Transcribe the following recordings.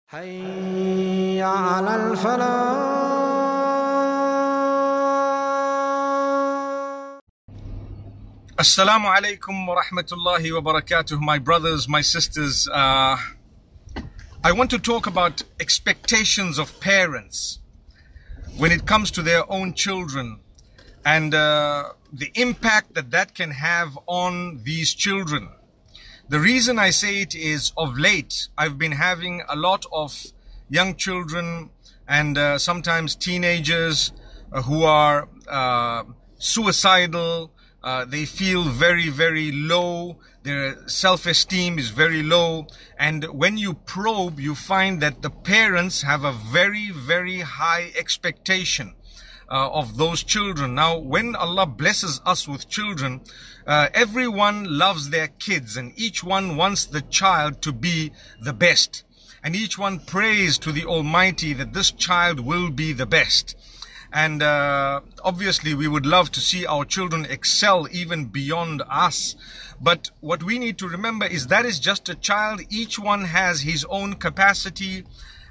حي على الفلاح. Assalamu alaikum wa rahmatullahi wa barakatuh, my brothers, my sisters. I want to talk about expectations of parents when it comes to their own children and the impact that that can have on these children. The reason I say it is, of late, I've been having a lot of young children and sometimes teenagers who are suicidal. They feel very, very low. Their self-esteem is very low. And when you probe, you find that the parents have a very, very high expectation of those children. Now, when Allah blesses us with children, everyone loves their kids and each one wants the child to be the best. And each one prays to the Almighty that this child will be the best. And obviously we would love to see our children excel even beyond us. But what we need to remember is that is just a child. Each one has his own capacity.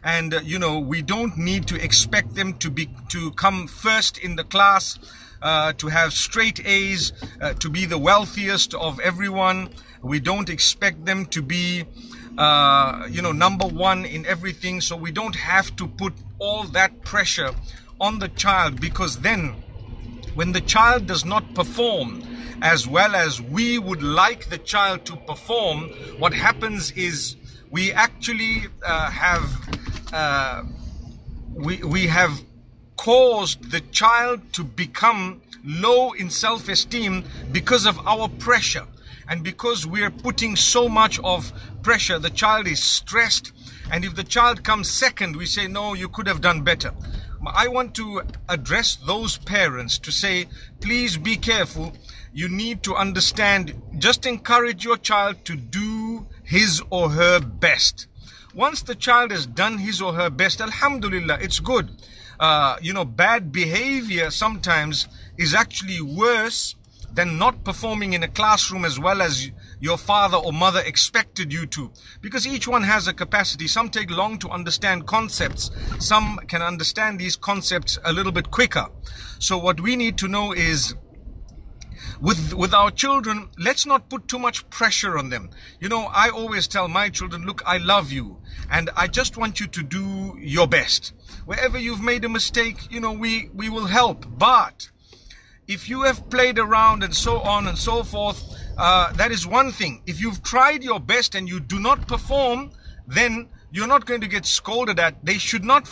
And, we don't need to expect them to come first in the class, to have straight A's, to be the wealthiest of everyone. We don't expect them to be, number one in everything. So we don't have to put all that pressure on the child, because then when the child does not perform as well as we would like the child to perform, what happens is we actually we have caused the child to become low in self-esteem because of our pressure. And because we're putting so much of pressure, the child is stressed. And if the child comes second, we say, no, you could have done better. I want to address those parents to say, please be careful. You need to understand, just encourage your child to do his or her best. Once the child has done his or her best, alhamdulillah, it's good. Bad behavior sometimes is actually worse than not performing in a classroom as well as your father or mother expected you to. Because each one has a capacity. Some take long to understand concepts. Some can understand these concepts a little bit quicker. So what we need to know is, with our children, let's not put too much pressure on them. I always tell my children, look, I love you and I just want you to do your best. Wherever you've made a mistake, we will help. But if you have played around and so on and so forth, that is one thing. If you've tried your best and you do not perform, then you're not going to get scolded at. They should not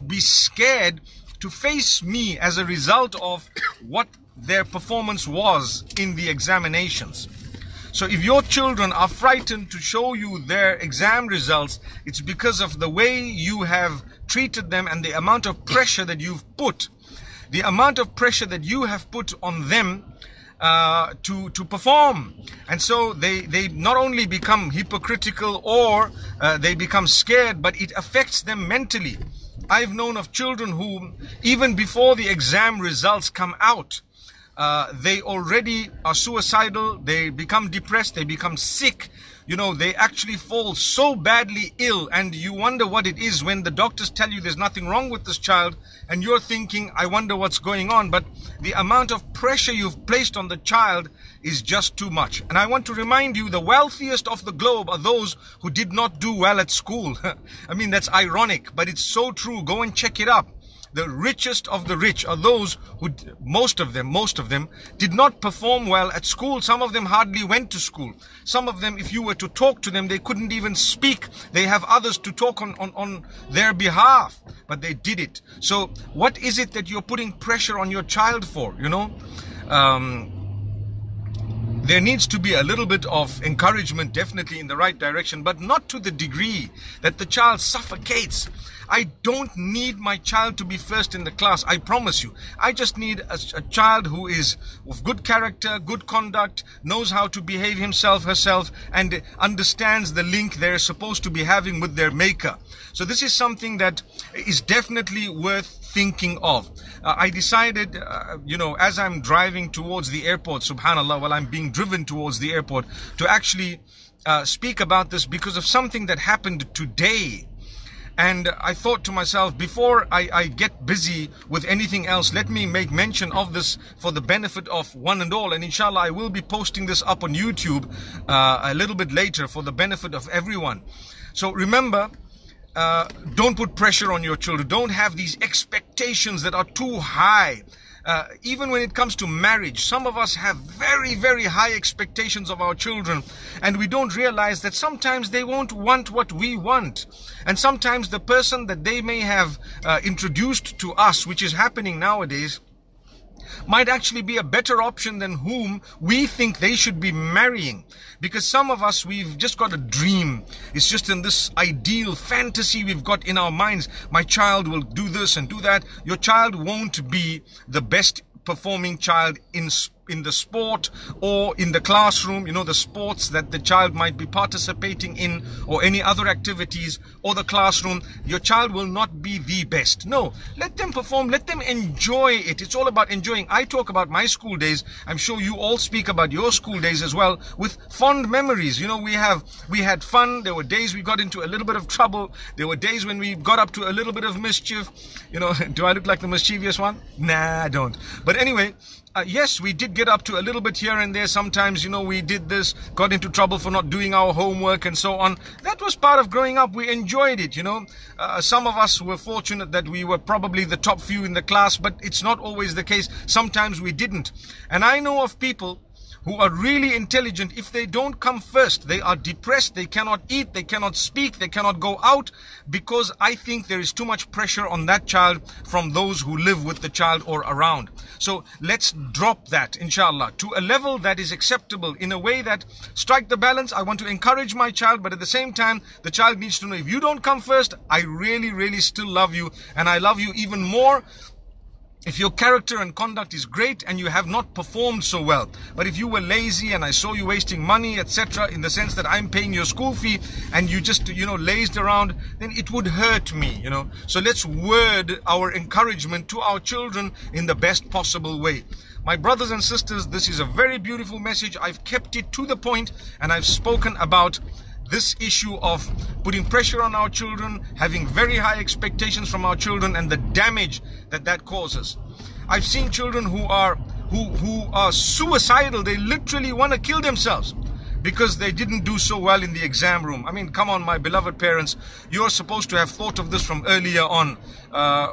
be scared to face me as a result of what their performance was in the examinations. So if your children are frightened to show you their exam results, it's because of the way you have treated them and the amount of pressure that you've put. The amount of pressure that you have put on them to perform. And so they not only become hypocritical or they become scared, but it affects them mentally. I've known of children who, even before the exam results come out, they already are suicidal, they become depressed, they become sick. They actually fall so badly ill, and you wonder what it is when the doctors tell you there's nothing wrong with this child, and you're thinking, I wonder what's going on. But the amount of pressure you've placed on the child is just too much. And I want to remind you, the wealthiest of the globe are those who did not do well at school. I mean, that's ironic, but it's so true. Go and check it up. The richest of the rich are those who, most of them did not perform well at school. Some of them hardly went to school. Some of them, if you were to talk to them, they couldn't even speak. They have others to talk on their behalf, but they did it. So what is it that you're putting pressure on your child for? There needs to be a little bit of encouragement, definitely in the right direction, but not to the degree that the child suffocates. I don't need my child to be first in the class, I promise you. I just need a child who is of good character, good conduct, knows how to behave himself, herself, and understands the link they're supposed to be having with their maker. So this is something that is definitely worth thinking of. I decided, as I'm driving towards the airport, subhanallah, while I'm being driven towards the airport, to actually speak about this because of something that happened today. And I thought to myself, before I get busy with anything else, let me make mention of this for the benefit of one and all. And inshallah, I will be posting this up on YouTube a little bit later for the benefit of everyone. So remember, don't put pressure on your children. Don't have these expectations that are too high. Even when it comes to marriage, some of us have very, very high expectations of our children, and we don't realize that sometimes they won't want what we want. And sometimes the person that they may have introduced to us, which is happening nowadays, might actually be a better option than whom we think they should be marrying. Because some of us, we've just got a dream. It's just in this ideal fantasy we've got in our minds. My child will do this and do that. Your child won't be the best performing child in the sport or in the classroom, the sports that the child might be participating in, or any other activities, or the classroom. Your child will not be the best. No, let them perform, let them enjoy it. It's all about enjoying. I talk about my school days. I'm sure you all speak about your school days as well, with fond memories. We had fun. There were days we got into a little bit of trouble. There were days when we got up to a little bit of mischief. Do I look like the mischievous one? Nah, I don't. But anyway, yes, we did get up to a little bit here and there. Sometimes, we did this, got into trouble for not doing our homework and so on. That was part of growing up. We enjoyed it, Some of us were fortunate that we were probably the top few in the class, but it's not always the case. Sometimes we didn't. And I know of people who are really intelligent. If they don't come first, they are depressed, they cannot eat, they cannot speak, they cannot go out, because I think there is too much pressure on that child from those who live with the child or around. So let's drop that, inshallah, to a level that is acceptable, in a way that strike the balance. I want to encourage my child, but at the same time, the child needs to know, if you don't come first, I really, really still love you, and I love you even more if your character and conduct is great and you have not performed so well. But if you were lazy and I saw you wasting money, etc., in the sense that I'm paying your school fee and you just, lazed around, then it would hurt me, So let's word our encouragement to our children in the best possible way. My brothers and sisters, this is a very beautiful message. I've kept it to the point, and I've spoken about this issue of putting pressure on our children, having very high expectations from our children, and the damage that causes. I've seen children who are suicidal. They literally want to kill themselves because they didn't do so well in the exam room. I mean, come on, my beloved parents, you're supposed to have thought of this from earlier on.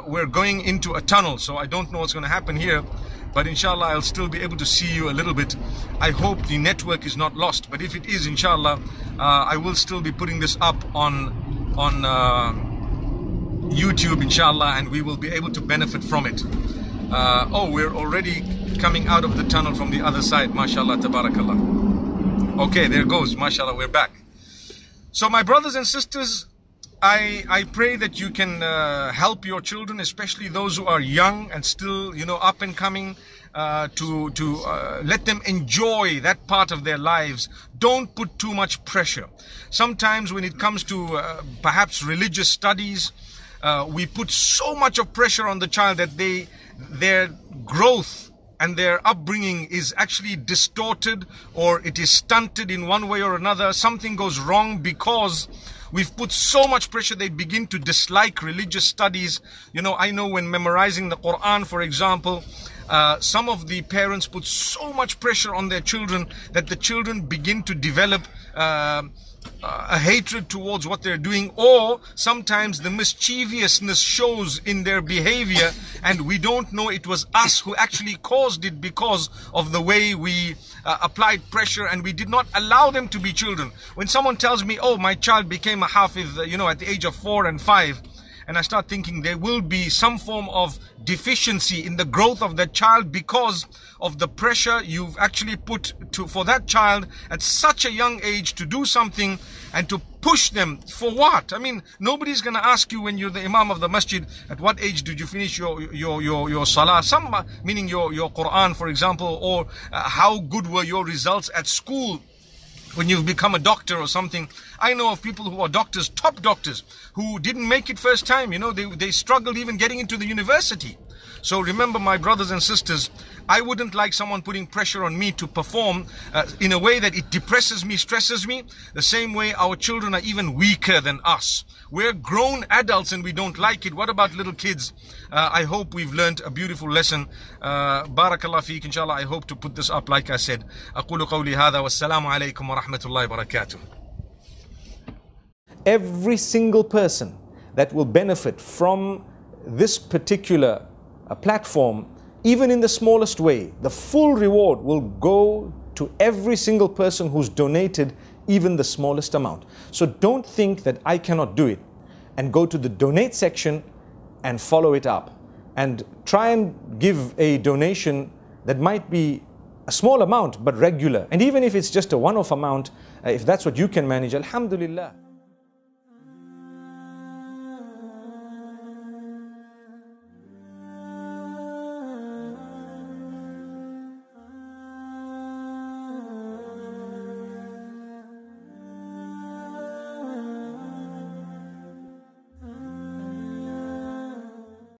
We're going into a tunnel, so I don't know what's going to happen here. But inshallah, I'll still be able to see you a little bit. I hope the network is not lost. But if it is, inshallah, I will still be putting this up on YouTube, inshallah, and we will be able to benefit from it. We're already coming out of the tunnel from the other side. MashaAllah, tabarakallah. Okay, there goes. MashaAllah, we're back. So my brothers and sisters, I pray that you can help your children, especially those who are young and still, up and coming, to let them enjoy that part of their lives. Don't put too much pressure. Sometimes when it comes to perhaps religious studies, we put so much of pressure on the child that their growth and their upbringing is actually distorted, or it is stunted in one way or another. Something goes wrong because we've put so much pressure. They begin to dislike religious studies. I know when memorizing the Quran, for example, some of the parents put so much pressure on their children that the children begin to develop a hatred towards what they're doing, or sometimes the mischievousness shows in their behavior, and we don't know it was us who actually caused it because of the way we applied pressure, and we did not allow them to be children. When someone tells me, oh, my child became a hafiz, at the age of 4 and 5, and I start thinking there will be some form of deficiency in the growth of that child because of the pressure you've actually put for that child at such a young age to do something, and to push them for what? I mean, nobody's going to ask you when you're the imam of the masjid, at what age did you finish your salah, meaning your Quran, for example, or how good were your results at school when you've become a doctor or something. I know of people who are doctors, top doctors, who didn't make it first time. You know, they struggled even getting into the university. So remember, my brothers and sisters, I wouldn't like someone putting pressure on me to perform in a way that it depresses me, stresses me. The same way our children are even weaker than us. We're grown adults and we don't like it. What about little kids? I hope we've learned a beautiful lesson. Barakallah feek, inshallah. I hope to put this up, like I said. أقول قولي هذا والسلام عليكم ورحمة الله وبركاته. Every single person that will benefit from this particular platform, even in the smallest way, the full reward will go to every single person who's donated even the smallest amount. So don't think that I cannot do it, and go to the donate section and follow it up and try and give a donation that might be a small amount but regular. And even if it's just a one-off amount, if that's what you can manage, alhamdulillah.